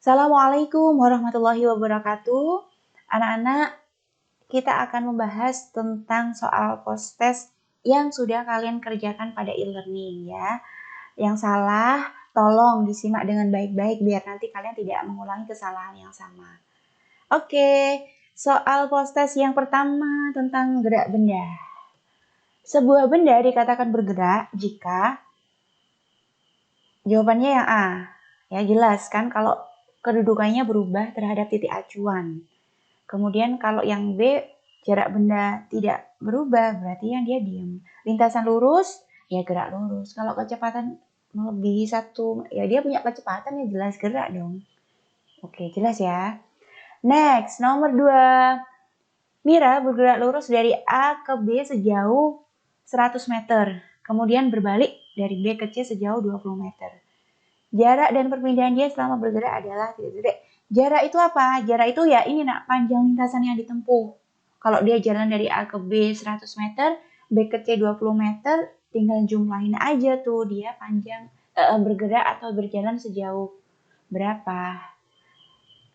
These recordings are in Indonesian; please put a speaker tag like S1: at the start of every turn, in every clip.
S1: Assalamualaikum warahmatullahi wabarakatuh. Anak-anak, kita akan membahas tentang soal post-test yang sudah kalian kerjakan pada e-learning ya. Yang salah, tolong disimak dengan baik-baik biar nanti kalian tidak mengulangi kesalahan yang sama. Oke, soal post-test yang pertama tentang gerak benda. Sebuah benda dikatakan bergerak jika jawabannya yang A. Ya jelas kan kalau kedudukannya berubah terhadap titik acuan. Kemudian kalau yang B, jarak benda tidak berubah, berarti yang dia diam. Lintasan lurus, ya gerak lurus. Kalau kecepatan melebihi 1, ya dia punya kecepatan, ya jelas gerak dong. Oke, jelas ya. Next, nomor 2. Mira bergerak lurus dari A ke B sejauh 100 meter. Kemudian berbalik dari B ke C sejauh 20 meter. Jarak dan perpindahan dia selama bergerak adalah titik-titik. Jarak itu apa? Jarak itu ya ini nak, panjang lintasan yang ditempuh. Kalau dia jalan dari A ke B 100 meter, B ke C 20 meter, tinggal jumlahin aja tuh dia panjang bergerak atau berjalan sejauh berapa?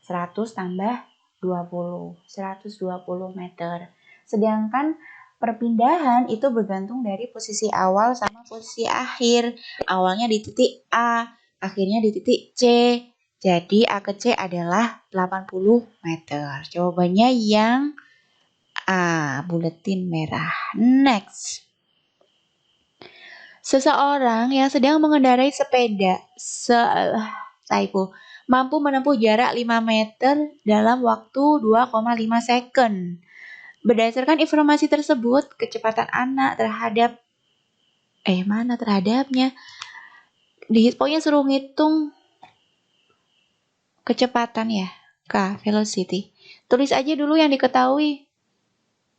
S1: 100 tambah 20, 120 meter. Sedangkan perpindahan itu bergantung dari posisi awal sama posisi akhir. Awalnya di titik A, akhirnya di titik C. Jadi A ke C adalah 80 meter. Jawabannya yang A, buletin merah. Next. Seseorang yang sedang mengendarai sepeda mampu menempuh jarak 5 meter dalam waktu 2,5 second. Berdasarkan informasi tersebut, kecepatan anak terhadap mana terhadapnya? Pokoknya suruh ngitung kecepatan ya, K, velocity. Tulis aja dulu yang diketahui.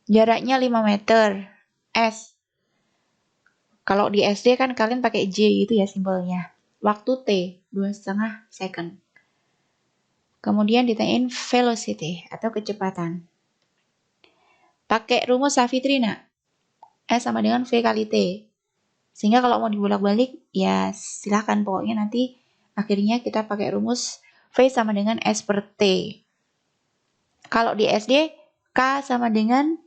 S1: Jaraknya 5 meter. S. Kalau di SD kan kalian pakai J gitu ya simbolnya. Waktu T, 2,5 second. Kemudian ditanyain velocity atau kecepatan. Pakai rumus Savitri nak. S sama dengan V kali T. Sehingga kalau mau dibolak-balik, ya silahkan. Pokoknya nanti akhirnya kita pakai rumus V sama dengan S per T. Kalau di SD, K sama dengan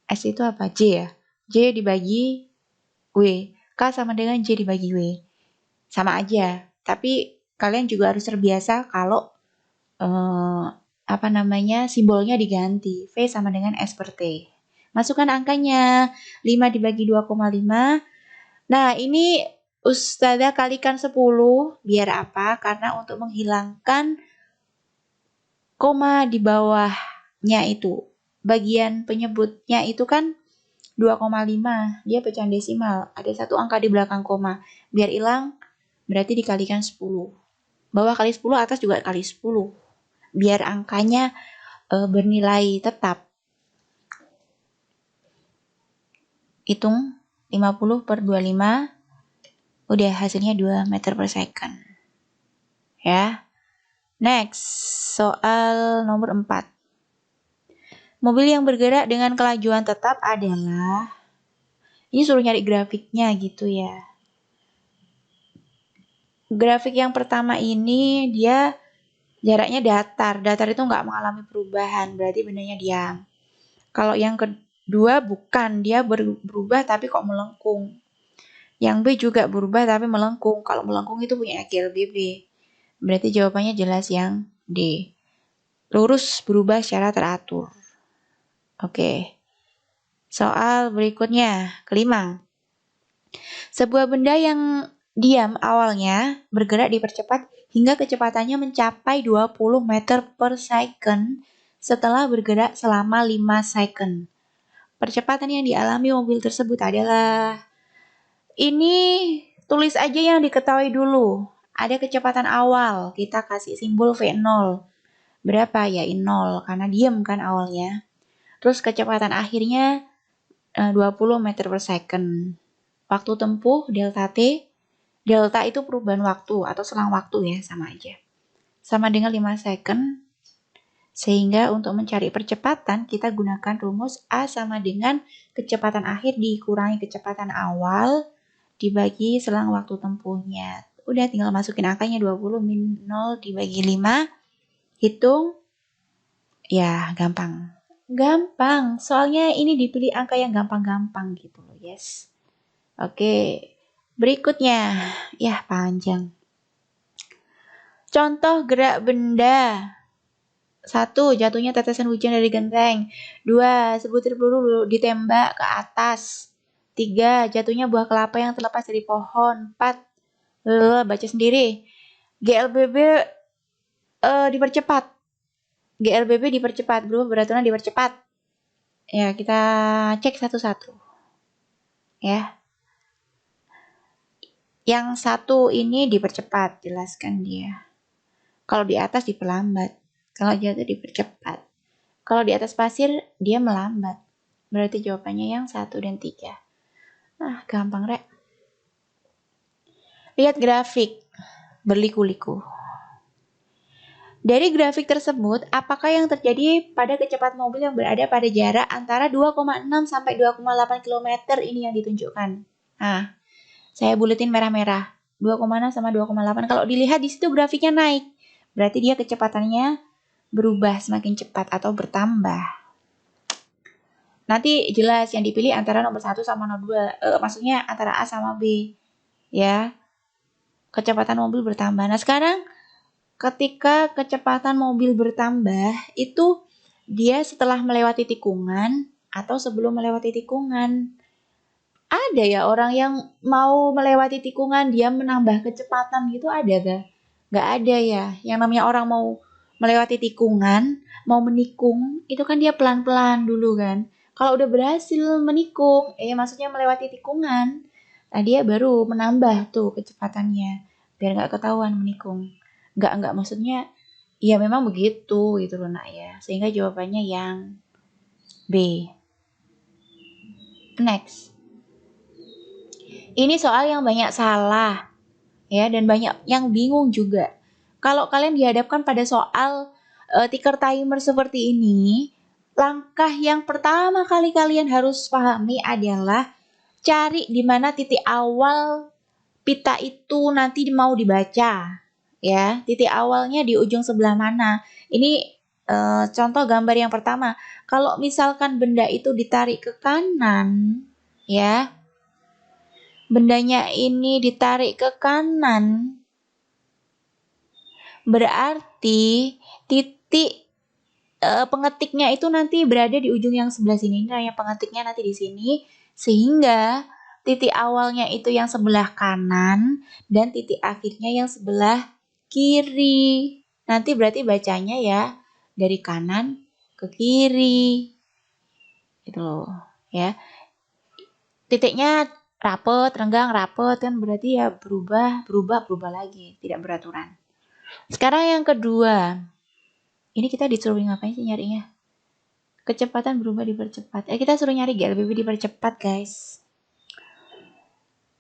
S1: S itu apa? J ya? J dibagi W. K sama dengan J dibagi W. Sama aja. Tapi kalian juga harus terbiasa kalau simbolnya diganti. V sama dengan S per T. Masukkan angkanya. 5 dibagi 2,5. Nah, ini Ustazah kalikan 10. Biar apa? Karena untuk menghilangkan koma di bawahnya itu. Bagian penyebutnya itu kan 2,5. Dia pecahan desimal. Ada satu angka di belakang koma. Biar hilang, berarti dikalikan 10. Bawah kali 10, atas juga kali 10. Biar angkanya bernilai tetap. Hitung 50 per 25. Udah hasilnya 2 meter per second. Ya. Next. Soal nomor 4. Mobil yang bergerak dengan kelajuan tetap adalah, ini suruh nyari grafiknya gitu ya. Grafik yang pertama ini dia jaraknya datar. Datar itu nggak mengalami perubahan, berarti bendanya diam. Kalau yang kedua bukan, dia berubah tapi kok melengkung. Yang B juga berubah tapi melengkung. Kalau melengkung itu punya GLBB. Berarti jawabannya jelas yang D. Lurus berubah secara teratur. Oke. Soal berikutnya, kelima. Sebuah benda yang diam awalnya bergerak dipercepat hingga kecepatannya mencapai 20 meter per second setelah bergerak selama 5 second. Percepatan yang dialami mobil tersebut adalah, ini tulis aja yang diketahui dulu. Ada kecepatan awal, kita kasih simbol V0. Berapa? Ya 0, karena diam kan awalnya. Terus kecepatan akhirnya 20 meter per second. Waktu tempuh delta T. Delta itu perubahan waktu atau selang waktu ya, sama aja. Sama dengan 5 second. Sehingga untuk mencari percepatan kita gunakan rumus A sama dengan kecepatan akhir dikurangi kecepatan awal dibagi selang waktu tempuhnya. Udah tinggal masukin angkanya 20 min 0 dibagi 5. Hitung. Ya, gampang. Gampang. Soalnya ini dipilih angka yang gampang-gampang gitu loh, yes. Oke. Berikutnya. Ya, panjang. Contoh gerak benda. 1. Jatuhnya tetesan hujan dari genteng. 2. Sebutir peluru ditembak ke atas. 3. Jatuhnya buah kelapa yang terlepas dari pohon. 4. Baca sendiri. GLBB dipercepat. GLBB dipercepat. Berubah beraturan dipercepat. Ya, kita cek satu-satu. Ya. Yang 1 ini dipercepat. Jelaskan dia. Kalau di atas diperlambat. Kalau jatuh dipercepat. Kalau di atas pasir, dia melambat. Berarti jawabannya yang 1 dan 3. Nah, gampang, Rek. Lihat grafik. Berliku-liku. Dari grafik tersebut, apakah yang terjadi pada kecepatan mobil yang berada pada jarak antara 2,6 sampai 2,8 km ini yang ditunjukkan. Nah, saya buletin merah-merah. 2,6 sama 2,8. Kalau dilihat di situ grafiknya naik. Berarti dia kecepatannya berubah semakin cepat atau bertambah. Nanti jelas yang dipilih antara nomor 1 sama nomor 2. Maksudnya antara A sama B. Ya. Kecepatan mobil bertambah. Nah, sekarang ketika kecepatan mobil bertambah, itu dia setelah melewati tikungan atau sebelum melewati tikungan. Ada ya orang yang mau melewati tikungan, dia menambah kecepatan gitu, ada gak? Gak ada ya. Yang namanya orang mau melewati tikungan, mau menikung, itu kan dia pelan-pelan dulu kan. Kalau udah berhasil menikung, maksudnya melewati tikungan, nah dia baru menambah tuh kecepatannya, biar gak ketahuan menikung. Enggak, maksudnya ya memang begitu gitu loh nak ya. Sehingga jawabannya yang B. Next. Ini soal yang banyak salah ya dan banyak yang bingung juga. Kalau kalian dihadapkan pada soal ticker timer seperti ini, langkah yang pertama kali kalian harus pahami adalah cari di mana titik awal pita itu nanti mau dibaca. Ya, titik awalnya di ujung sebelah mana? Ini contoh gambar yang pertama. Kalau misalkan benda itu ditarik ke kanan, ya, bendanya ini ditarik ke kanan, berarti titik pengetiknya itu nanti berada di ujung yang sebelah sini. Nah, yang pengetiknya nanti di sini, sehingga titik awalnya itu yang sebelah kanan dan titik akhirnya yang sebelah kiri. Nanti berarti bacanya ya dari kanan ke kiri. Gitu loh, ya. Titiknya rapet, renggang, rapet kan berarti ya berubah lagi, tidak beraturan. Sekarang yang kedua. Ini kita disuruh ngapain sih nyarinya? Kecepatan berubah dipercepat. Kita suruh nyari GLBB dipercepat, guys.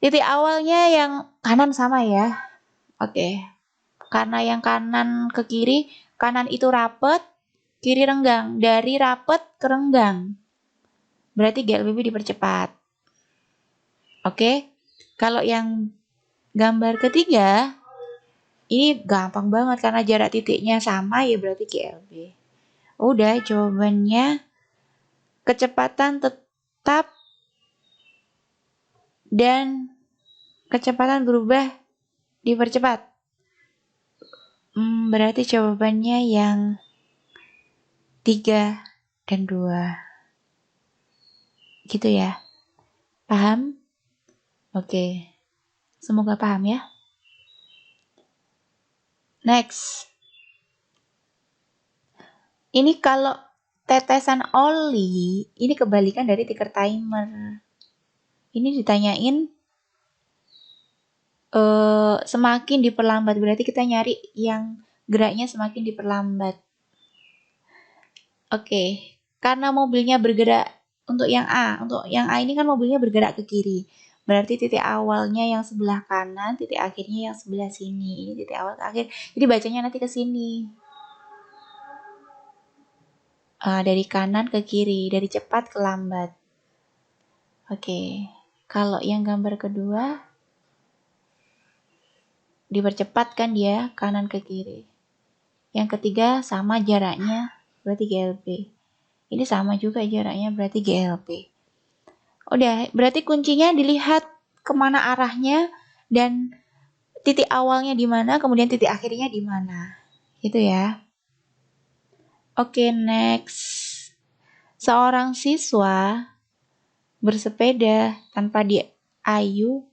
S1: Titik awalnya yang kanan sama ya. Oke. Karena yang kanan ke kiri, kanan itu rapet, kiri renggang. Dari rapet ke renggang. Berarti GLBB dipercepat. Oke. Kalau yang gambar ketiga, ini gampang banget karena jarak titiknya sama ya berarti GLB. Udah, jawabannya kecepatan tetap dan kecepatan berubah dipercepat. Berarti jawabannya yang 3 dan 2. Gitu ya. Paham? Oke. Semoga paham ya. Next. Ini kalau tetesan oli, ini kebalikan dari ticker timer. Ini ditanyain semakin diperlambat, berarti kita nyari yang geraknya semakin diperlambat. Oke, karena mobilnya bergerak untuk yang A ini kan mobilnya bergerak ke kiri. Berarti titik awalnya yang sebelah kanan, titik akhirnya yang sebelah sini. Ini titik awal ke akhir. Jadi bacanya nanti ke sini. Dari kanan ke kiri, dari cepat ke lambat. Oke, kalau yang gambar kedua, dipercepat kan dia kanan ke kiri. Yang ketiga sama jaraknya, berarti GLB. Ini sama juga jaraknya, berarti GLB. Udah, berarti kuncinya dilihat kemana arahnya dan titik awalnya di mana, kemudian titik akhirnya di mana. Gitu ya. Oke, next. Seorang siswa bersepeda tanpa diayu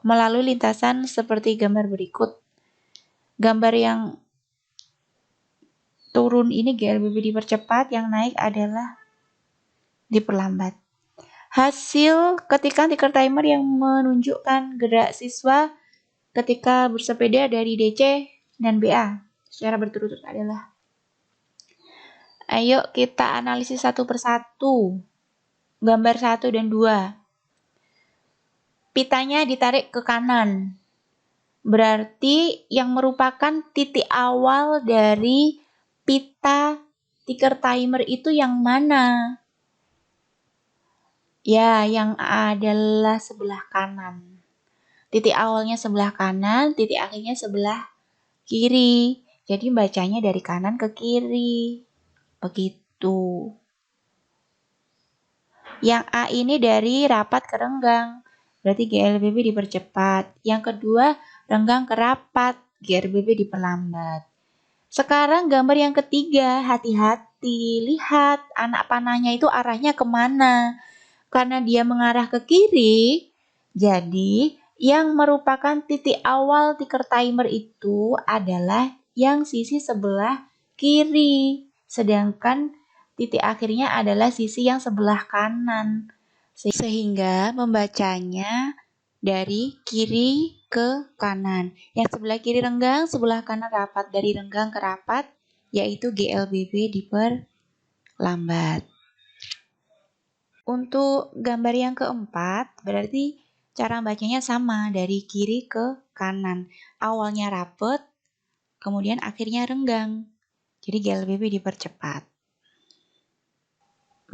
S1: melalui lintasan seperti gambar berikut. Gambar yang turun ini GLBB dipercepat, yang naik adalah diperlambat. Hasil ketikan ticker timer yang menunjukkan gerak siswa ketika bersepeda dari DC dan BA secara berturut-turut adalah. Ayo kita analisis satu persatu. Gambar 1 dan 2. Pitanya ditarik ke kanan. Berarti yang merupakan titik awal dari pita ticker timer itu yang mana? Ya, yang adalah sebelah kanan. Titik awalnya sebelah kanan, titik akhirnya sebelah kiri. Jadi bacanya dari kanan ke kiri. Begitu. Yang A ini dari rapat ke renggang. Berarti GLBB dipercepat. Yang kedua, renggang ke rapat. GLBB diperlambat. Sekarang gambar yang ketiga, hati-hati. Lihat anak panahnya itu arahnya kemana. Karena dia mengarah ke kiri, jadi yang merupakan titik awal ticker timer itu adalah yang sisi sebelah kiri. Sedangkan titik akhirnya adalah sisi yang sebelah kanan. Sehingga membacanya dari kiri ke kanan. Yang sebelah kiri renggang, sebelah kanan rapat. Dari renggang ke rapat, yaitu GLBB diperlambat. Untuk gambar yang keempat, berarti cara bacanya sama dari kiri ke kanan. Awalnya rapet, kemudian akhirnya renggang. Jadi GLBB dipercepat.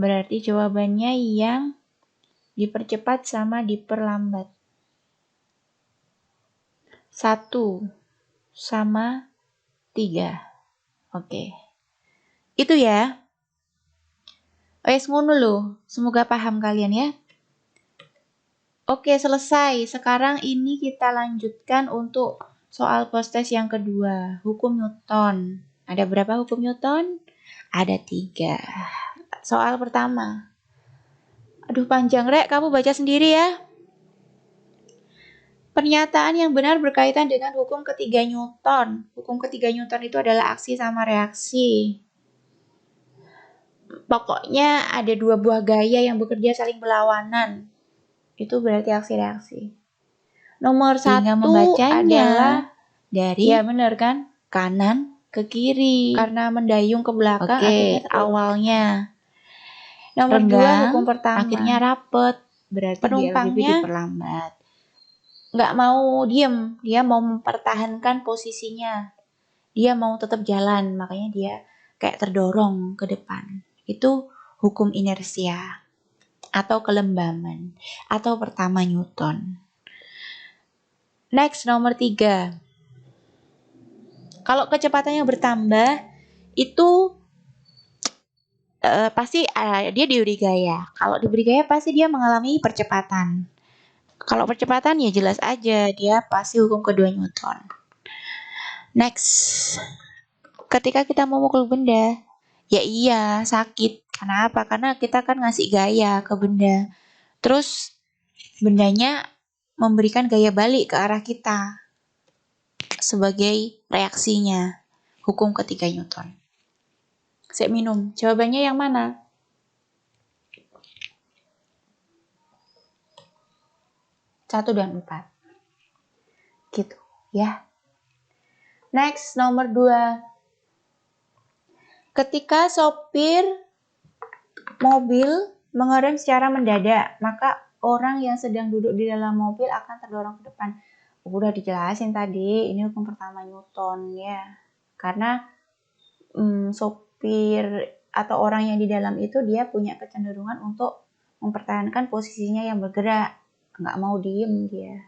S1: Berarti jawabannya yang dipercepat sama diperlambat. 1 sama 3. Oke. Itu ya. Wes ngono lho. Semoga paham kalian ya. Oke, selesai. Sekarang ini kita lanjutkan untuk soal post-test yang kedua. Hukum Newton. Ada berapa hukum Newton? Ada 3. Soal pertama. Aduh panjang, Rek. Kamu baca sendiri ya. Pernyataan yang benar berkaitan dengan hukum ketiga Newton. Hukum ketiga Newton itu adalah aksi sama reaksi. Pokoknya ada 2 buah gaya yang bekerja saling berlawanan. Itu berarti aksi reaksi. Nomor 1 adalah dari, ya benar kan, kanan ke kiri. Karena mendayung ke belakang. Oke, awalnya. Nomor 2 hukum pertama. Akhirnya rapet. Berarti penumpangnya diperlambat. Nggak mau diem. Dia mau mempertahankan posisinya. Dia mau tetap jalan. Makanya dia kayak terdorong ke depan. Itu hukum inersia atau kelembaman atau pertama Newton. Next, nomor 3. Kalau kecepatannya bertambah itu pasti dia diberi gaya. Kalau diberi gaya pasti dia mengalami percepatan. Kalau percepatan ya jelas aja dia pasti hukum kedua Newton. Next, ketika kita mau mukul benda, ya iya sakit. Kenapa? Karena kita kan ngasih gaya ke benda. Terus bendanya memberikan gaya balik ke arah kita sebagai reaksinya. Hukum ketiga Newton. Saya minum. Jawabannya yang mana? Satu dan 4. Gitu ya. Next, nomor 2. Ketika sopir mobil mengerem secara mendadak, maka orang yang sedang duduk di dalam mobil akan terdorong ke depan. Udah dijelasin tadi, ini hukum pertama Newton ya. Karena sopir atau orang yang di dalam itu dia punya kecenderungan untuk mempertahankan posisinya yang bergerak. Nggak mau diem dia,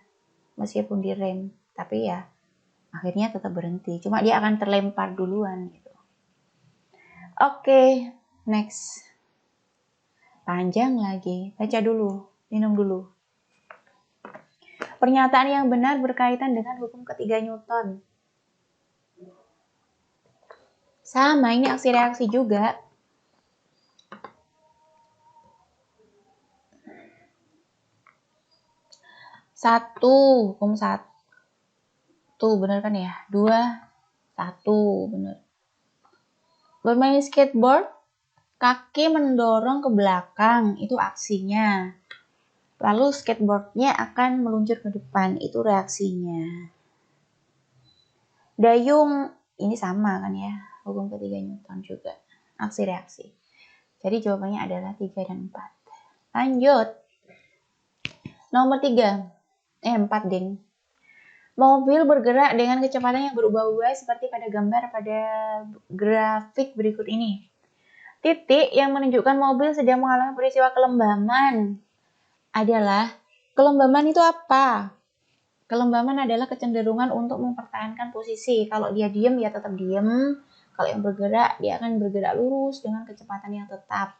S1: meskipun direm. Tapi ya akhirnya tetap berhenti. Cuma dia akan terlempar duluan gitu. Oke, next. Panjang lagi. Baca dulu, minum dulu. Pernyataan yang benar berkaitan dengan hukum ketiga Newton. Sama, ini aksi reaksi juga. Hukum 1. Benar kan ya? 2, 1, benar. Bermain skateboard, kaki mendorong ke belakang, itu aksinya. Lalu skateboardnya akan meluncur ke depan, itu reaksinya. Dayung, ini sama kan ya, hukum ketiga Newton juga, aksi reaksi. Jadi jawabannya adalah 3 dan 4. Lanjut. Nomor 3. 4 ding. Mobil bergerak dengan kecepatan yang berubah-ubah seperti pada gambar pada grafik berikut ini. Titik yang menunjukkan mobil sedang mengalami peristiwa kelembaman adalah, kelembaman itu apa? Kelembaman adalah kecenderungan untuk mempertahankan posisi. Kalau dia diam, ya tetap diam. Kalau yang bergerak, dia akan bergerak lurus dengan kecepatan yang tetap.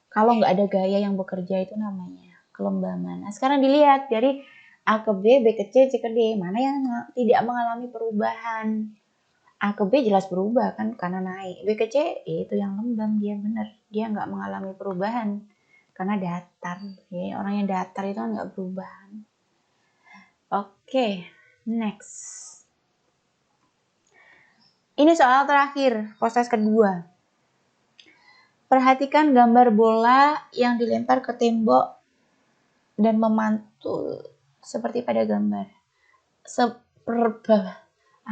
S1: Kalau nggak ada gaya yang bekerja, itu namanya kelembaman. Nah, sekarang dilihat dari A ke B, B ke C, C ke D. Mana yang tidak mengalami perubahan? A ke B jelas berubah kan karena naik. B ke C itu yang lembam, dia benar. Dia nggak mengalami perubahan karena datar. Ya, orang yang datar itu nggak berubah. Oke, next. Ini soal terakhir, proses kedua. Perhatikan gambar bola yang dilempar ke tembok dan memantul seperti pada gambar.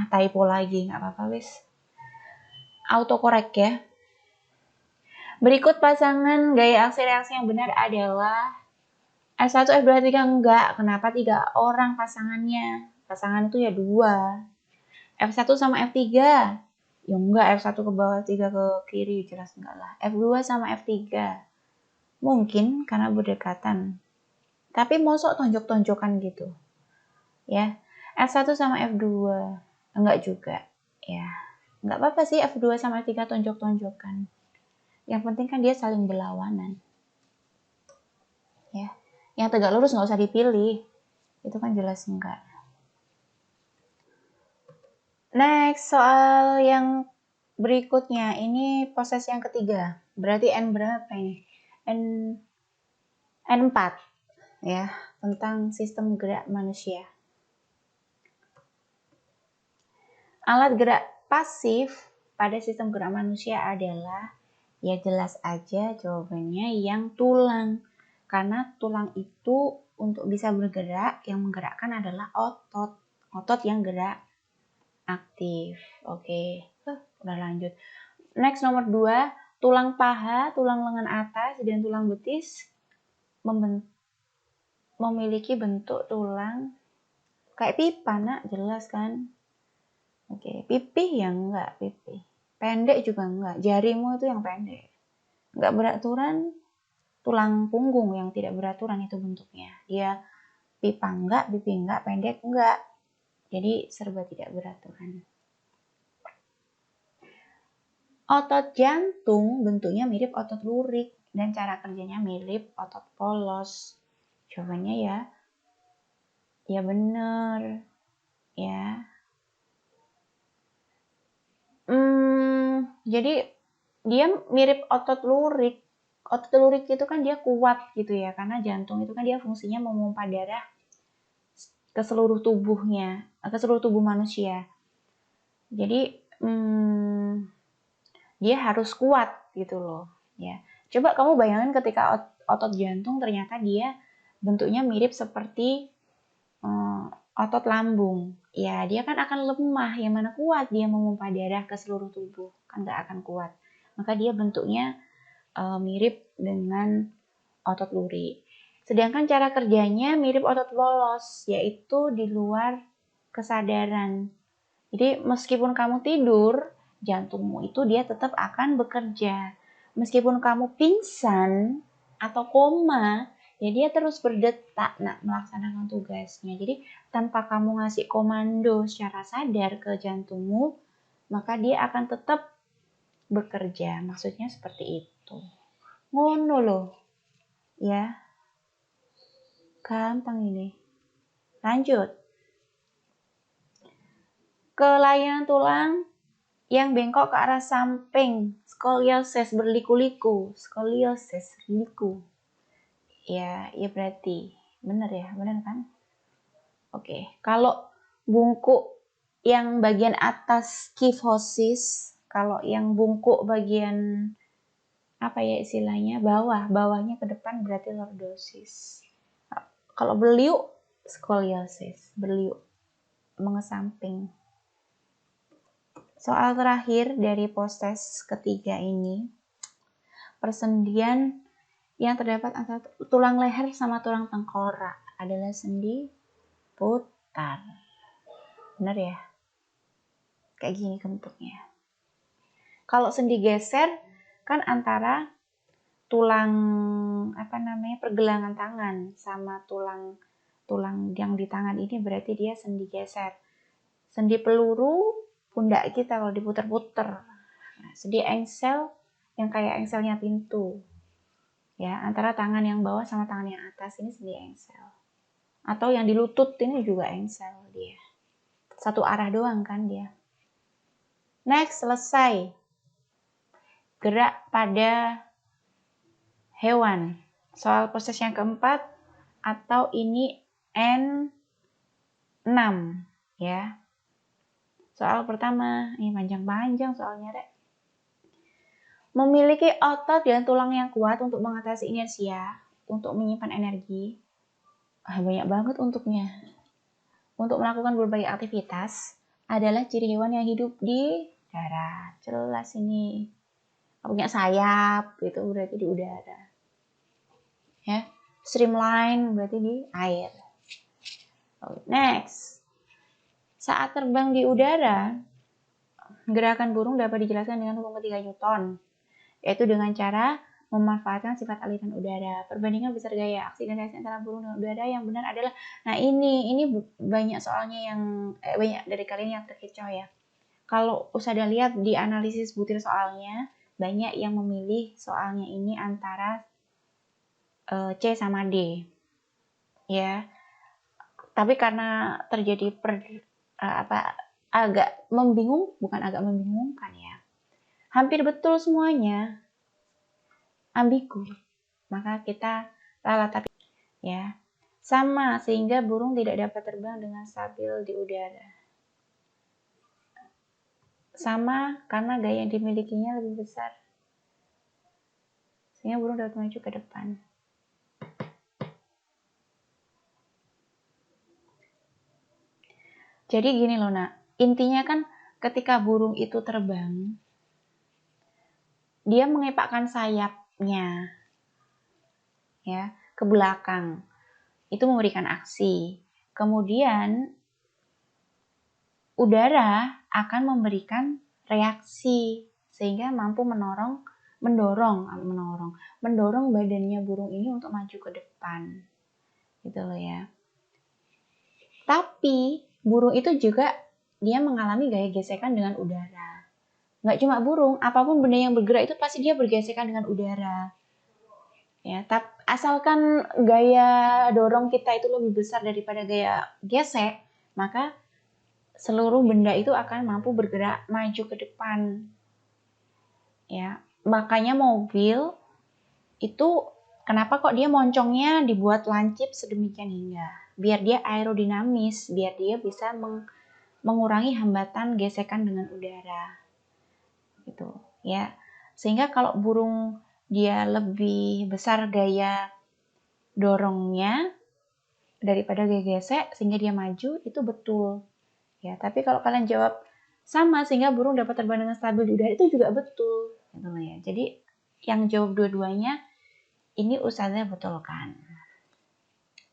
S1: Typo lagi, nggak apa-apa wis. Autocorrect ya. Berikut pasangan gaya aksi reaksi yang benar adalah F1, F2, F3 enggak. Kenapa 3 orang pasangannya? Pasangan itu ya 2. F1 sama F3. Ya enggak, F1 ke bawah, F3 ke kiri, jelas enggak lah. F2 sama F3. Mungkin karena berdekatan. Tapi mosok tonjok-tonjokan gitu. Ya. F1 sama F2. Enggak juga. Ya. Enggak apa-apa sih F2 sama F3 tonjok-tonjokan. Yang penting kan dia saling berlawanan. Ya. Yang tegak lurus enggak usah dipilih. Itu kan jelas enggak. Next, soal yang berikutnya. Ini proses yang ketiga. Berarti N berapa ini? N4. Ya, tentang sistem gerak manusia. Alat gerak pasif pada sistem gerak manusia adalah, ya jelas aja jawabannya yang tulang. Karena tulang itu untuk bisa bergerak, yang menggerakkan adalah otot. Otot yang gerak aktif. Oke, udah lanjut. Next, nomor 2. Tulang paha, tulang lengan atas, dan tulang betis memiliki bentuk tulang kayak pipa, nak. Jelas kan? Oke, pipih yang enggak, pipih. Pendek juga enggak, jarimu itu yang pendek. Enggak beraturan, tulang punggung yang tidak beraturan itu bentuknya. Dia pipa enggak, pipih enggak, pendek enggak. Jadi serba tidak beraturan. Otot jantung bentuknya mirip otot lurik dan cara kerjanya mirip otot polos. Jawabannya ya bener. Ya. Jadi dia mirip otot lurik. Otot lurik itu kan dia kuat gitu ya, karena jantung itu kan dia fungsinya memompa darah ke seluruh tubuhnya, ke seluruh tubuh manusia. Jadi dia harus kuat gitu loh. Ya, coba kamu bayangin ketika otot jantung ternyata dia bentuknya mirip seperti otot lambung. Ya, dia kan akan lemah, yang mana kuat dia memompa darah ke seluruh tubuh, kan nggak akan kuat. Maka dia bentuknya mirip dengan otot lurik. Sedangkan cara kerjanya mirip otot polos, yaitu di luar kesadaran. Jadi meskipun kamu tidur, jantungmu itu dia tetap akan bekerja. Meskipun kamu pingsan atau koma, Ya dia terus berdetak melaksanakan tugasnya. Jadi tanpa kamu ngasih komando secara sadar ke jantungmu, maka dia akan tetap bekerja. Maksudnya seperti itu. Ngono loh. Ya. Gampang ini. Lanjut. Kelainan tulang yang bengkok ke arah samping, skoliosis berliku-liku. Skoliosis liku. Ya berarti benar ya, benar kan? Oke, kalau bungkuk yang bagian atas kifosis, kalau yang bungkuk bagian apa ya istilahnya bawahnya ke depan berarti lordosis. Kalau beliuk skoliosis, beliuk mengesamping. Soal terakhir dari poses ketiga ini, persendian yang terdapat antara tulang leher sama tulang tengkorak adalah sendi putar. Benar ya? Kayak gini bentuknya. Kalau sendi geser kan antara tulang pergelangan tangan sama tulang yang di tangan ini berarti dia sendi geser. Sendi peluru pundak kita kalau diputer-puter. Nah, sendi engsel yang kayak engselnya pintu. Ya, antara tangan yang bawah sama tangan yang atas ini sendi engsel. Atau yang di lutut ini juga engsel dia. Satu arah doang kan dia. Next, selesai. Gerak pada hewan. Soal proses yang keempat atau ini N6 ya. Soal pertama, ini panjang-panjang soalnya, Rek. Memiliki otot dan tulang yang kuat untuk mengatasi inersia, untuk menyimpan energi. Banyak banget untuknya. Untuk melakukan berbagai aktivitas adalah ciri hewan yang hidup di darat. Jelas ini. Punya sayap, gitu berarti di udara. Ya, streamline berarti di air. Next. Saat terbang di udara, gerakan burung dapat dijelaskan dengan hukum ketiga Newton, yaitu dengan cara memanfaatkan sifat aliran udara. Perbandingan besar gaya aksi dan reaksi antara burung dengan udara yang benar adalah, nah ini banyak soalnya yang banyak dari kalian yang terkecoh ya. Kalau usada lihat di analisis butir soalnya, banyak yang memilih soalnya ini antara C sama D. Ya. Tapi karena terjadi agak membingungkan ya. Hampir betul semuanya. Ambigu. Maka kita ralat tapi ya. Sama sehingga burung tidak dapat terbang dengan stabil di udara. Sama karena gaya yang dimilikinya lebih besar. Sehingga burung dapat maju ke depan. Jadi gini loh nak, intinya kan ketika burung itu terbang, dia mengepakkan sayapnya ya ke belakang. Itu memberikan aksi. Kemudian udara akan memberikan reaksi sehingga mampu mendorong badannya burung ini untuk maju ke depan. Gitu loh ya. Tapi burung itu juga dia mengalami gaya gesekan dengan udara. Nggak cuma burung, apapun benda yang bergerak itu pasti dia bergesekan dengan udara. Ya, asalkan gaya dorong kita itu lebih besar daripada gaya gesek, maka seluruh benda itu akan mampu bergerak maju ke depan. Ya, makanya mobil itu kenapa kok dia moncongnya dibuat lancip sedemikian hingga biar dia aerodinamis, biar dia bisa mengurangi hambatan gesekan dengan udara. Gitu, ya. Sehingga kalau burung dia lebih besar gaya dorongnya daripada gaya gesek sehingga dia maju, itu betul. Ya, tapi kalau kalian jawab sama sehingga burung dapat terbang dengan stabil di udara, itu juga betul. Gitu ya. Jadi yang jawab dua-duanya ini ustazah betulkan.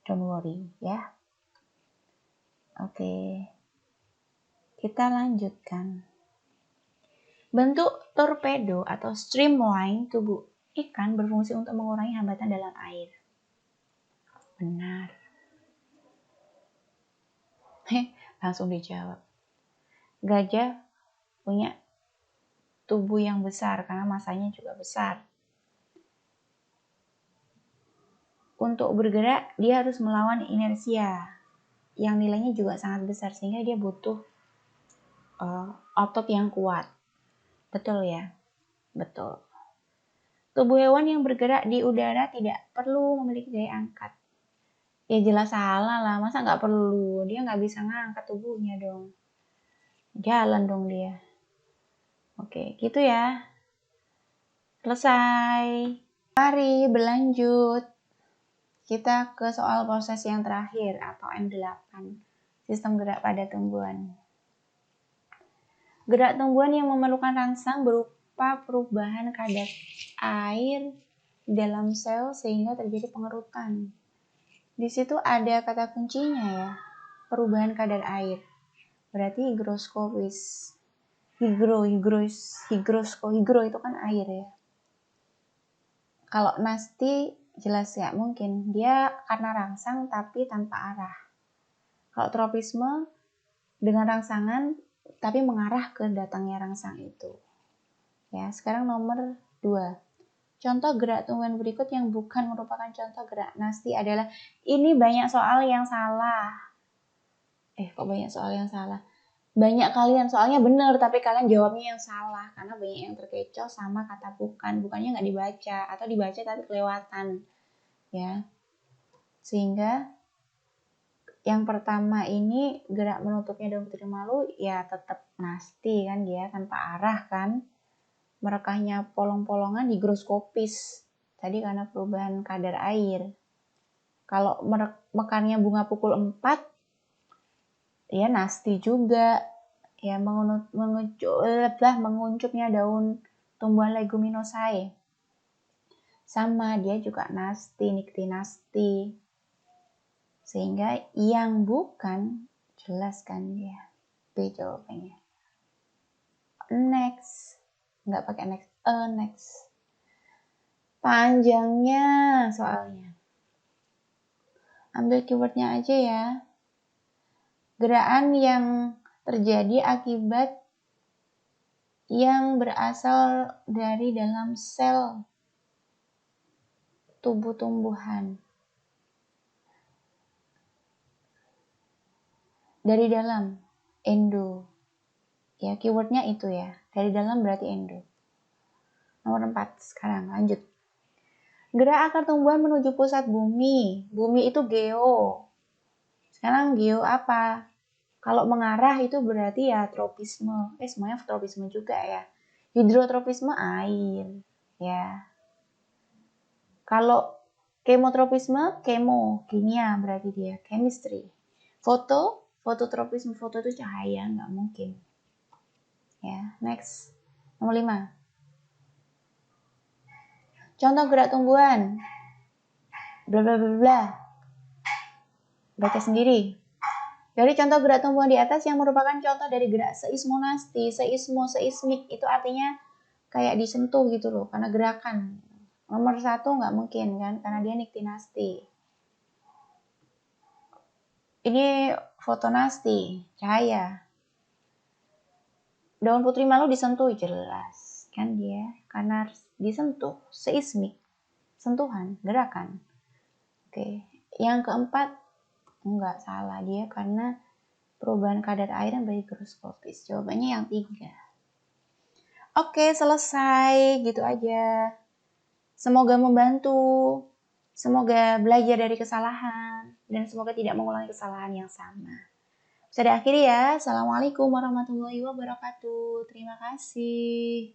S1: Don't worry ya. Oke. Kita lanjutkan. Bentuk torpedo atau streamline tubuh ikan berfungsi untuk mengurangi hambatan dalam air. Benar. Langsung dijawab. Gajah punya tubuh yang besar karena masanya juga besar. Untuk bergerak, dia harus melawan inersia yang nilainya juga sangat besar, sehingga dia butuh otot yang kuat. Betul ya? Betul. Tubuh hewan yang bergerak di udara tidak perlu memiliki daya angkat. Ya jelas salah lah, masa nggak perlu? Dia nggak bisa ngangkat tubuhnya dong. Jalan dong dia. Oke, gitu ya. Selesai. Mari berlanjut. Kita ke soal proses yang terakhir atau M8. Sistem gerak pada tumbuhan. Gerak tumbuhan yang memerlukan rangsang berupa perubahan kadar air dalam sel sehingga terjadi pengerutan. Di situ ada kata kuncinya ya, perubahan kadar air. Berarti higroskopis. Higro itu kan air ya. Kalau nasti jelas ya mungkin dia karena rangsang tapi tanpa arah. Kalau tropisme dengan rangsangan tapi mengarah ke datangnya rangsang itu. Ya, sekarang nomor 2. Contoh gerak tumbuhan berikut yang bukan merupakan contoh gerak nasti adalah, ini banyak soal yang salah. Kok banyak soal yang salah? Banyak kalian soalnya benar tapi kalian jawabnya yang salah karena banyak yang terkecoh sama kata bukan. Bukannya nggak dibaca atau dibaca tapi kelewatan. Ya. Sehingga yang pertama ini gerak menutupnya daun putri malu ya tetap nasti kan dia tanpa arah kan. Merekahnya polong-polongan higroskopis. Tadi karena perubahan kadar air. Kalau mekarnya bunga pukul 4 ya nasti juga. Ya menguncupnya daun tumbuhan leguminosae. Sama dia juga nasti, niktinasti. Sehingga yang bukan jelas kan dia. B jawabannya. Next. Nggak pakai next. Next. Panjangnya soalnya. Ambil keywordnya aja ya. Gerakan yang terjadi akibat yang berasal dari dalam sel tubuh tumbuhan. Dari dalam, endo. Ya, keywordnya itu ya. Dari dalam berarti endo. Nomor 4, sekarang lanjut. Gerak akar tumbuhan menuju pusat bumi. Bumi itu geo. Sekarang geo apa? Kalau mengarah itu berarti ya tropisme. Semuanya tropisme juga ya. Hidrotropisme air. Ya. Kalau kemotropisme, kimia berarti dia. Chemistry. Fototropisme, foto itu cahaya. Nggak mungkin. Ya, next. Nomor 5. Contoh gerak tumbuhan. Bla bla bla bla. Baca sendiri. Dari contoh gerak tumbuhan di atas yang merupakan contoh dari gerak seismonasti, seismik itu artinya kayak disentuh gitu loh, karena gerakan. Nomor 1 nggak mungkin kan, karena dia niktinasti. Ini fotonasti, cahaya. Daun putri malu disentuh jelas kan dia, karena disentuh, seismik, sentuhan, gerakan. Oke, yang keempat enggak salah dia karena perubahan kadar air yang berhigroskopis. Jawabannya yang 3. Oke, selesai gitu aja. Semoga membantu. Semoga belajar dari kesalahan dan semoga tidak mengulangi kesalahan yang sama. Bisa diakhiri ya. Assalamualaikum warahmatullahi wabarakatuh. Terima kasih.